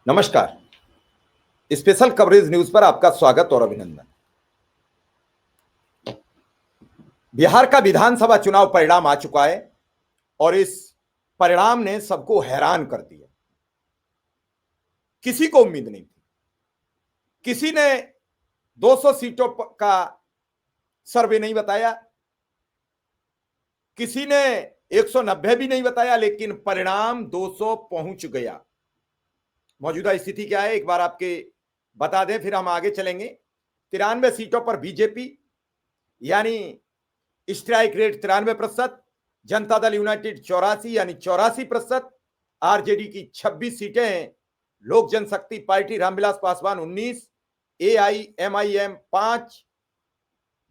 नमस्कार। Special coverage news पर आपका स्वागत और अभिनंदन। बिहार का विधानसभा चुनाव परिणाम आ चुका है और इस परिणाम ने सबको हैरान कर दिया। किसी को उम्मीद नहीं थी। किसी ने 200 सीटों का सर्वे नहीं बताया, किसी ने 190 भी नहीं बताया, लेकिन परिणाम 200 पहुंच गया। मौजूदा स्थिति क्या है एक बार आपके बता दें, फिर हम आगे चलेंगे। 93 सीटों पर बीजेपी यानी strike rate 93%, Janata Dal United 84 यानी 84%, आरजेडी की 26 सीटें हैं, लोक जनशक्ति पार्टी रामविलास पासवान 19, एआईएमआईएम 5,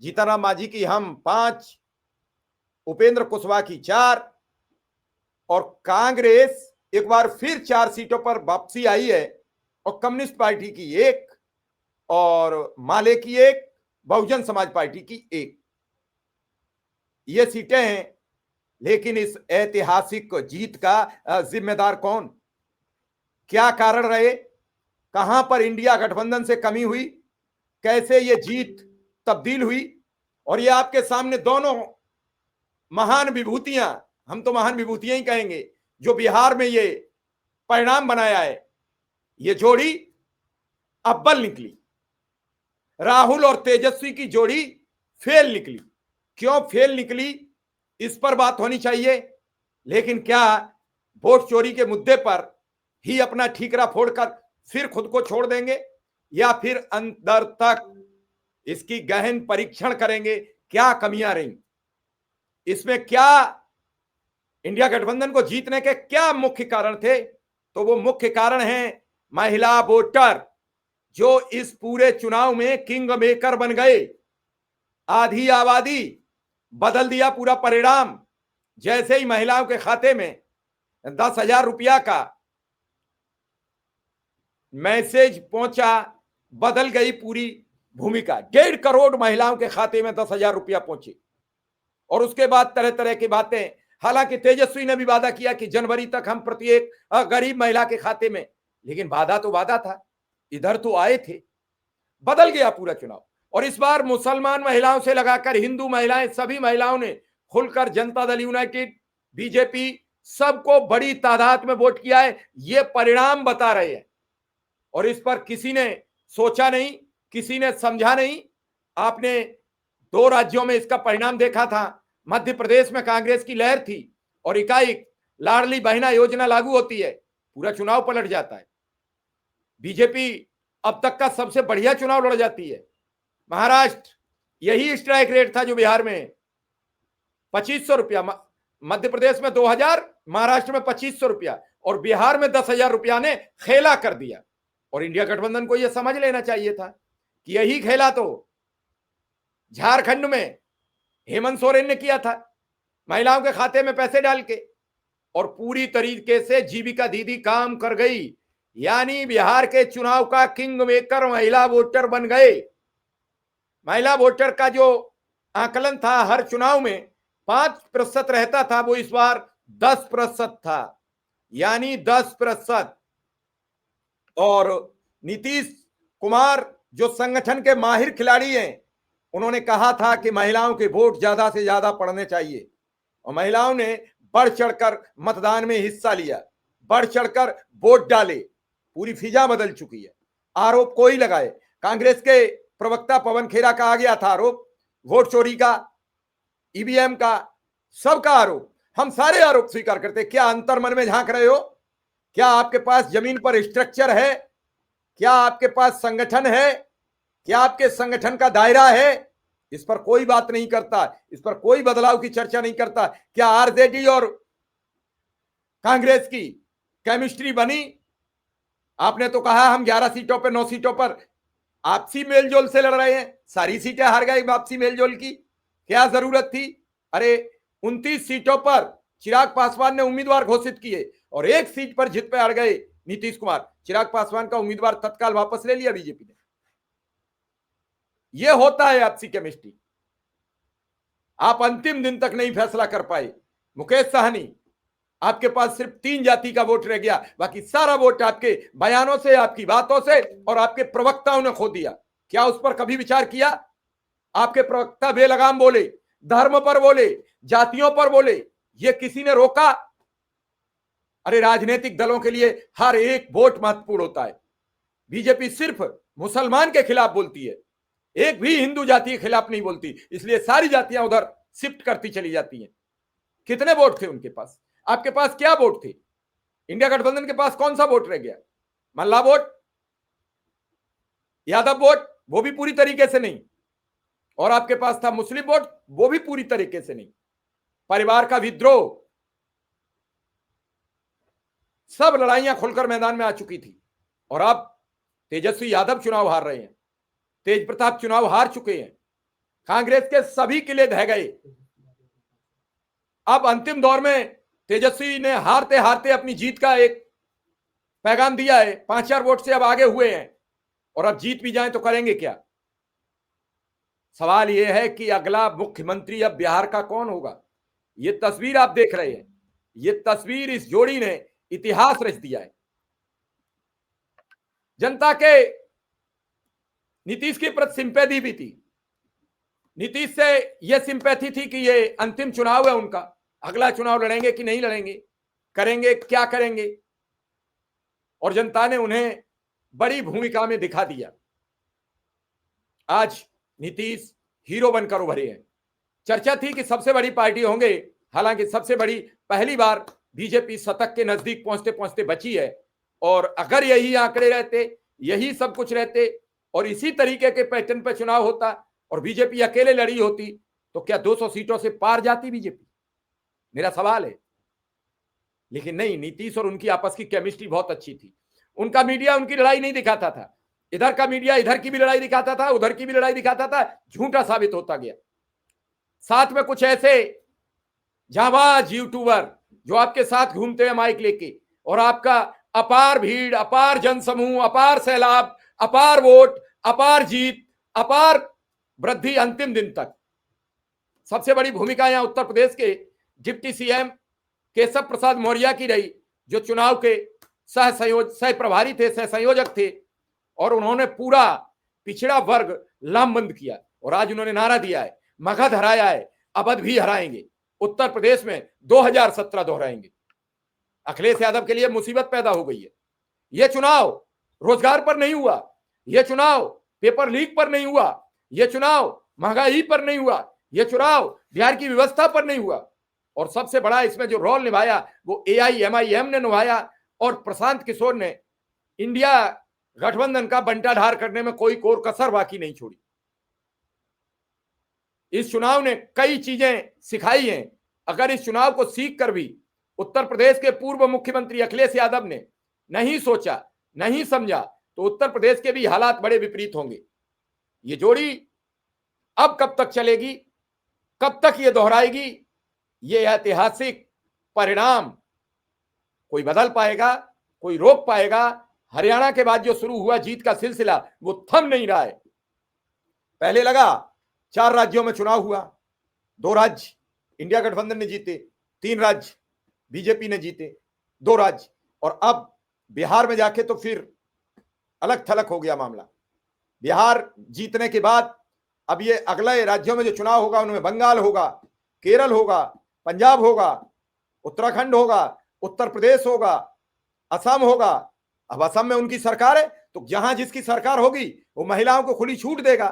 जीतनराम मांझी की हम 5, उपेंद्र कुशवाहा की 4 और कांग्रेस एक बार फिर 4 सीटों पर वापसी आई है और कम्युनिस्ट पार्टी की 1 और माले की 1, बहुजन समाज पार्टी की 1। ये सीटें हैं, लेकिन इस ऐतिहासिक जीत का जिम्मेदार कौन? क्या कारण रहे? कहां पर इंडिया गठबंधन से कमी हुई? कैसे ये जीत तब्दील हुई? और ये आपके सामने दोनों महान विभूतियां, हम तो महान विभूतियां ही कहेंगे, जो बिहार में ये परिणाम बनाया है, ये जोड़ी अव्वल निकली। राहुल और तेजस्वी की जोड़ी फेल निकली। क्यों फेल निकली, इस पर बात होनी चाहिए। लेकिन क्या वोट चोरी के मुद्दे पर ही अपना ठीकरा फोड़कर फिर खुद को छोड़ देंगे, या फिर अंदर तक इसकी गहन परीक्षण करेंगे? क्या कमियां रही इसमें, क्या इंडिया गठबंधन को जीतने के क्या मुख्य कारण थे? तो वो मुख्य कारण है महिला वोटर, जो इस पूरे चुनाव में किंग मेकर बन गए। आधी आबादी बदल दिया पूरा परिणाम। जैसे ही महिलाओं के खाते में 10,000 रुपया का मैसेज पहुंचा, बदल गई पूरी भूमिका। 1.5 करोड़ महिलाओं के खाते में 10,000 रुपया पहुंचे। और उसके बाद तरह तरह की बातें। हालांकि तेजस्वी ने भी वादा किया कि जनवरी तक हम प्रत्येक गरीब महिला के खाते में, लेकिन वादा तो वादा था, इधर तो आए थे। बदल गया पूरा चुनाव। और इस बार मुसलमान महिलाओं से लगाकर हिंदू महिलाएं, सभी महिलाओं ने खुलकर जनता दल यूनाइटेड, बीजेपी, सबको बड़ी तादाद में वोट किया है। ये परिणाम बता रहे हैं और इस पर किसी ने सोचा नहीं, किसी ने समझा नहीं। आपने 2 राज्यों में इसका परिणाम देखा था। मध्य प्रदेश में कांग्रेस की लहर थी और एकाएक लाडली बहना योजना लागू होती है, पूरा चुनाव पलट जाता है। बीजेपी अब तक का सबसे बढ़िया चुनाव लड़ जाती है। महाराष्ट्र, यही स्ट्राइक रेट था जो बिहार में 2500 रुपया, मध्य प्रदेश में 2000, महाराष्ट्र में 2500 रुपया और बिहार में 10,000 रुपया ने खेला कर दिया। और इंडिया गठबंधन को यह समझ लेना चाहिए था कि यही खेला तो झारखंड में हेमंत सोरेन ने किया था, महिलाओं के खाते में पैसे डाल के, और पूरी तरीके से जीविका दीदी काम कर गई। यानी बिहार के चुनाव का किंग मेकर महिला वोटर बन गए। महिला वोटर का जो आकलन था हर चुनाव में 5% रहता था, वो इस बार 10% था, यानी 10%। और नीतीश कुमार जो संगठन के माहिर खिलाड़ी हैं, उन्होंने कहा था कि महिलाओं के वोट ज्यादा से ज्यादा पड़ने चाहिए और महिलाओं ने बढ़ चढ़कर मतदान में हिस्सा लिया, बढ़ चढ़कर वोट डाले। पूरी फिजा बदल चुकी है। आरोप कोई लगाए, कांग्रेस के प्रवक्ता पवन खेरा का आ गया था आरोप, वोट चोरी का, ईवीएम का, सबका आरोप। हम सारे आरोप स्वीकार करते। क्या अंतर मन में झांक रहे हो? क्या आपके पास जमीन पर स्ट्रक्चर है? क्या आपके पास संगठन है? क्या आपके संगठन का दायरा है? इस पर कोई बात नहीं करता, इस पर कोई बदलाव की चर्चा नहीं करता। क्या आरजेडी और कांग्रेस की केमिस्ट्री बनी? आपने तो कहा हम 11 सीटों पर 9 सीटों पर आपसी मेलजोल से लड़ रहे हैं, सारी सीटें हार गए आपसी मेलजोल की। क्या जरूरत थी? अरे 29 सीटों पर चिराग पासवान ने उम्मीदवार घोषित किए और 1 सीट पर जित पे अड़ गए नीतीश कुमार। चिराग पासवान का उम्मीदवार तत्काल वापस ले लिया बीजेपी ने। यह होता है आपसी केमिस्ट्री। आप अंतिम दिन तक नहीं फैसला कर पाए। मुकेश सहनी, आपके पास सिर्फ 3 जाति का वोट रह गया, बाकी सारा वोट आपके बयानों से, आपकी बातों से और आपके प्रवक्ताओं ने खो दिया। क्या उस पर कभी विचार किया? आपके प्रवक्ता बेलगाम बोले, धर्म पर बोले, जातियों पर बोले, ये किसी ने रोका? अरे राजनीतिक दलों के लिए हर एक वोट महत्वपूर्ण होता है। बीजेपी सिर्फ मुसलमान के खिलाफ बोलती है, एक भी हिंदू जाति के खिलाफ नहीं बोलती, इसलिए सारी जातियां उधर शिफ्ट करती चली जाती हैं। कितने वोट थे उनके पास? आपके पास क्या वोट थे? इंडिया गठबंधन के पास कौन सा वोट रह गया? मल्ला वोट, यादव वोट, वो भी पूरी तरीके से नहीं। और आपके पास था मुस्लिम वोट, वो भी पूरी तरीके से नहीं। परिवार का विद्रोह, सब लड़ाइयां खुलकर मैदान में आ चुकी थी। और अब तेजस्वी यादव चुनाव हार रहे हैं, तेज प्रताप चुनाव हार चुके हैं, कांग्रेस के सभी किले ढह गए। अब अंतिम दौर में तेजस्वी ने हारते हारते अपनी जीत का एक पैगाम दिया है, 5-4 वोट से अब आगे हुए हैं। और अब जीत भी जाए तो करेंगे क्या? सवाल यह है कि अगला मुख्यमंत्री अब बिहार का कौन होगा? ये तस्वीर आप देख रहे हैं, ये तस्वीर इस जोड़ी ने इतिहास रच दिया है। जनता के नीतीश के प्रति सिंपैथी भी थी, नीतीश से यह सिंपैथी थी कि ये अंतिम चुनाव है उनका, अगला चुनाव लड़ेंगे कि नहीं लड़ेंगे, करेंगे क्या करेंगे। और जनता ने उन्हें बड़ी भूमिका में दिखा दिया। आज नीतीश हीरो बनकर उभरे हैं। चर्चा थी कि सबसे बड़ी पार्टी होंगे, हालांकि सबसे बड़ी पहली बार बीजेपी शतक के नजदीक पहुंचते पहुंचते बची है। और अगर यही आंकड़े रहते, यही सब कुछ रहते और इसी तरीके के पैटर्न पर चुनाव होता और बीजेपी अकेले लड़ी होती, तो क्या 200 सीटों से पार जाती बीजेपी? मेरा सवाल है। लेकिन नहीं, नीतीश और उनकी आपस की केमिस्ट्री बहुत अच्छी थी। उनका मीडिया उनकी लड़ाई नहीं दिखाता था, इधर का मीडिया इधर की भी लड़ाई दिखाता था, उधर की भी लड़ाई दिखाता था, झूठा साबित होता गया। साथ में कुछ ऐसे जाबाज यूट्यूबर जो आपके साथ घूमते हैं माइक लेके, और आपका अपार भीड़, अपार जनसमूह, अपार सैलाब, अपार वोट, अपार जीत, अपार वृद्धि अंतिम दिन तक। सबसे बड़ी भूमिका यहां उत्तर प्रदेश के डिप्टी सीएम केशव प्रसाद मौर्य की रही, जो चुनाव के सह प्रभारी थे, सह संयोजक थे। और उन्होंने पूरा पिछड़ा वर्ग लामबंद किया। और आज उन्होंने नारा दिया है, मगध हराया है, अवध भी हराएंगे, उत्तर प्रदेश में 2017 दोहराएंगे। अखिलेश यादव के लिए मुसीबत पैदा हो गई है। यह चुनाव रोजगार पर नहीं हुआ, यह चुनाव पेपर लीक पर नहीं हुआ, यह चुनाव महंगाई पर नहीं हुआ, यह चुनाव बिहार की व्यवस्था पर नहीं हुआ। और सबसे बड़ा इसमें जो रोल निभाया वो AIMIM ने निभाया। और प्रशांत किशोर ने इंडिया गठबंधन का बंटाढार करने में कोई कोर कसर बाकी नहीं छोड़ी। इस चुनाव ने कई चीजें सिखाई हैं। अगर इस चुनाव को सीख कर भी उत्तर प्रदेश के पूर्व मुख्यमंत्री अखिलेश यादव ने नहीं सोचा, नहीं समझा, तो उत्तर प्रदेश के भी हालात बड़े विपरीत होंगे। ये जोड़ी अब कब तक चलेगी, कब तक ये दोहराएगी, ये ऐतिहासिक परिणाम कोई बदल पाएगा, कोई रोक पाएगा? हरियाणा के बाद जो शुरू हुआ जीत का सिलसिला, वो थम नहीं रहा है। पहले लगा 4 राज्यों में चुनाव हुआ, 2 राज्य इंडिया गठबंधन ने जीते, 3 राज्य बीजेपी ने जीते, 2 राज्य। और अब बिहार में जाके तो फिर अलग थलग हो गया मामला। बिहार जीतने के बाद अब ये अगले राज्यों में जो चुनाव होगा उनमें बंगाल होगा, केरल होगा, पंजाब होगा, उत्तराखंड होगा, उत्तर प्रदेश होगा, असम होगा। अब असम में उनकी सरकार है, तो जहां जिसकी सरकार होगी वो महिलाओं को खुली छूट देगा।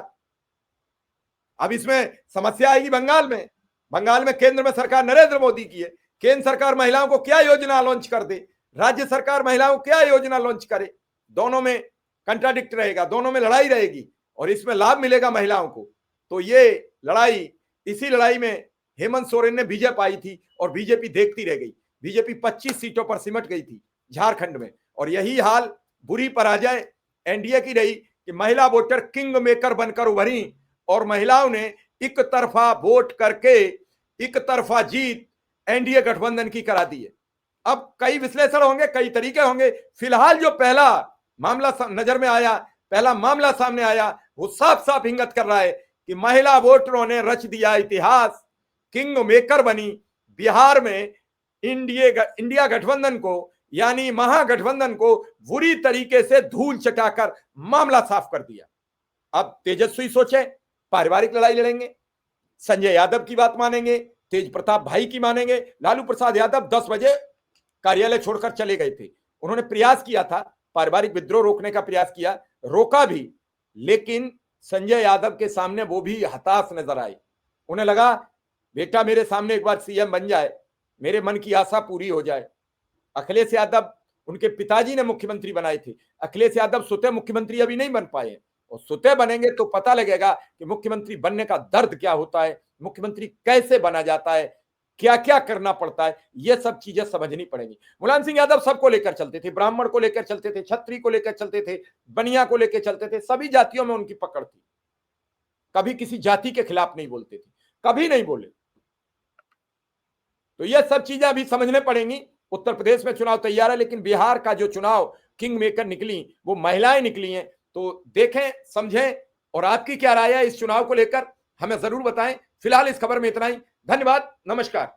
अब इसमें समस्या आएगी बंगाल में। बंगाल में केंद्र में सरकार नरेंद्र मोदी की है, केंद्र सरकार महिलाओं को क्या योजना लॉन्च कर दे, राज्य सरकार महिलाओं को क्या योजना लॉन्च करे, दोनों में कंट्राडिक्ट रहेगा, दोनों में लड़ाई रहेगी और इसमें लाभ मिलेगा महिलाओं को। तो ये लड़ाई, इसी लड़ाई में हेमंत सोरेन ने विजय पाई थी और बीजेपी देखती रह गई। बीजेपी 25 सीटों पर सिमट गई थी झारखंड में। और यही हाल, बुरी पराजय एनडीए की रही कि महिला वोटर किंग मेकर बनकर उभरी और महिलाओं ने एक तरफा वोट करके एक तरफा जीत एनडीए गठबंधन की करा दी है। अब कई विश्लेषण होंगे, कई तरीके होंगे। फिलहाल जो पहला मामला नजर में आया, पहला मामला सामने आया, वो साफ साफ इंगित कर रहा है कि महिला वोटरों ने रच दिया इतिहास, किंग मेकर बनी। बिहार में इंडिया गठबंधन को यानी महागठबंधन को बुरी तरीके से धूल चटाकर मामला साफ कर दिया। अब तेजस्वी सोचे पारिवारिक लड़ाई लड़ेंगे, संजय यादव की बात मानेंगे, तेज प्रताप भाई की मानेंगे। लालू प्रसाद यादव 10 बजे कार्यालय छोड़कर चले गए थे। उन्होंने प्रयास किया था, पारिवारिक विद्रोह रोकने का प्रयास किया, रोका भी, लेकिन संजय यादव के सामने वो भी हताश नजर आए। उन्हें लगा बेटा मेरे सामने एक बार सीएम बन जाए, मेरे मन की आशा पूरी हो जाए। अखिलेश यादव उनके पिताजी ने मुख्यमंत्री बनाए थे। अखिलेश यादव स्वतः मुख्यमंत्री अभी नहीं बन पाए, और स्वतः बनेंगे तो पता लगेगा कि मुख्यमंत्री बनने का दर्द क्या होता है, मुख्यमंत्री कैसे बना जाता है, क्या क्या करना पड़ता है, ये सब चीजें समझनी पड़ेंगी। मुलायम सिंह यादव सबको लेकर चलते थे, ब्राह्मण को लेकर चलते थे, छत्री को लेकर चलते थे, बनिया को लेकर चलते थे, सभी जातियों में उनकी पकड़ थी। कभी किसी जाति के खिलाफ नहीं बोलते थे, कभी नहीं बोले। तो ये सब चीजें अभी समझने पड़ेंगी। उत्तर प्रदेश में चुनाव तैयार है, लेकिन बिहार का जो चुनाव किंग मेकर निकली वो महिलाएं निकली हैं। तो देखें, समझें, और आपकी क्या राय है इस चुनाव को लेकर हमें जरूर बताएं। फिलहाल इस खबर में इतना ही। धन्यवाद, नमस्कार।